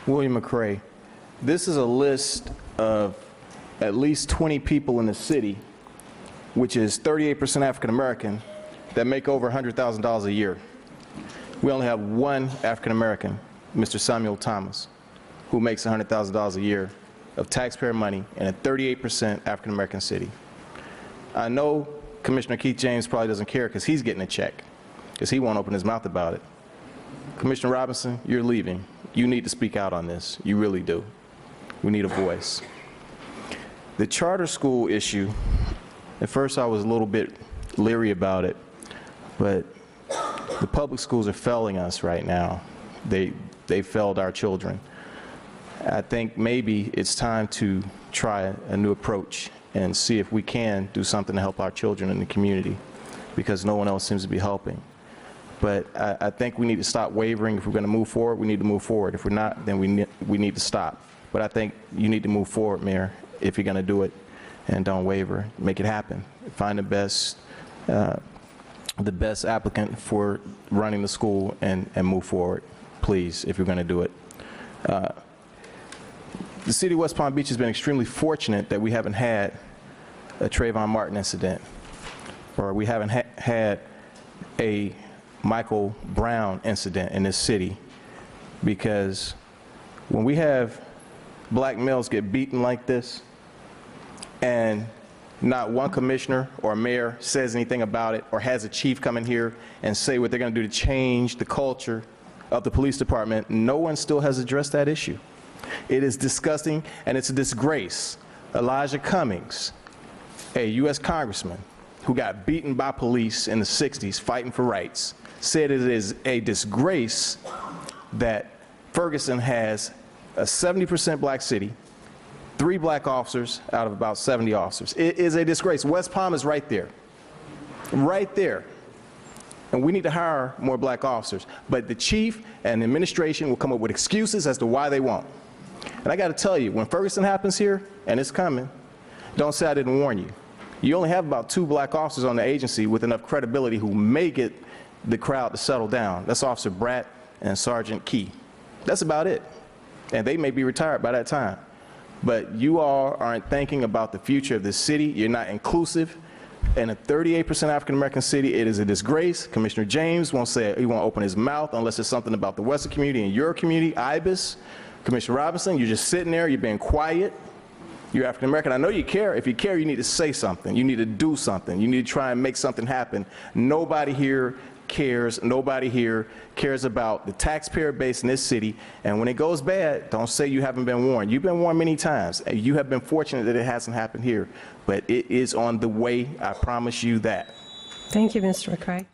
William McCray. This is a list of at least 20 people in the city, which is 38% African American, that make over $100,000 a year. We only have one African American, Mr. Samuel Thomas, who makes $100,000 a year of taxpayer money in a 38% African American city. I know Commissioner Keith James probably doesn't care because he's getting a check, because he won't open his mouth about it. Commissioner Robinson, you're leaving. You need to speak out on this. You really do. We need a voice. The charter school issue, at first I was a little bit leery about it, but the public schools are failing us right now. They failed our children. I think maybe it's time to try a new approach and see if we can do something to help our children in the community, because no one else seems to be helping. But I think we need to stop wavering. If we're going to move forward, we need to move forward. If we're not, then we need to stop. But I think you need to move forward, Mayor, if you're going to do it, and don't waver. Make it happen. Find the best applicant for running the school and move forward, please, if you're going to do it. The city of West Palm Beach has been extremely fortunate that we haven't had a Trayvon Martin incident, or we haven't had a Michael Brown incident in this city, because when we have black males get beaten like this and not one commissioner or mayor says anything about it, or has a chief come in here and say what they're going to do to change the culture of the police department, no one still has addressed that issue. It is disgusting, and it's a disgrace. Elijah Cummings, a U.S. congressman who got beaten by police in the 60s fighting for rights, said it is a disgrace that Ferguson has a 70% black city, 3 black officers out of about 70 officers. It is a disgrace. West Palm is right there. Right there. And we need to hire more black officers. But the chief and the administration will come up with excuses as to why they won't. And I got to tell you, when Ferguson happens here, and it's coming, don't say I didn't warn you. You only have about 2 black officers on the agency with enough credibility who may get the crowd to settle down. That's Officer Bratt and Sergeant Key. That's about it. And they may be retired by that time. But you all aren't thinking about the future of this city. You're not inclusive. In a 38% African American city, it is a disgrace. Commissioner James won't say, he won't open his mouth unless it's something about the Western community and your community, IBIS. Commissioner Robinson, you're just sitting there, you're being quiet. You're African American. I know you care. If you care, you need to say something. You need to do something. You need to try and make something happen. Nobody here cares. Nobody here cares about the taxpayer base in this city. And when it goes bad, don't say you haven't been warned. You've been warned many times. And you have been fortunate that it hasn't happened here. But it is on the way. I promise you that. Thank you, Mr. McCray.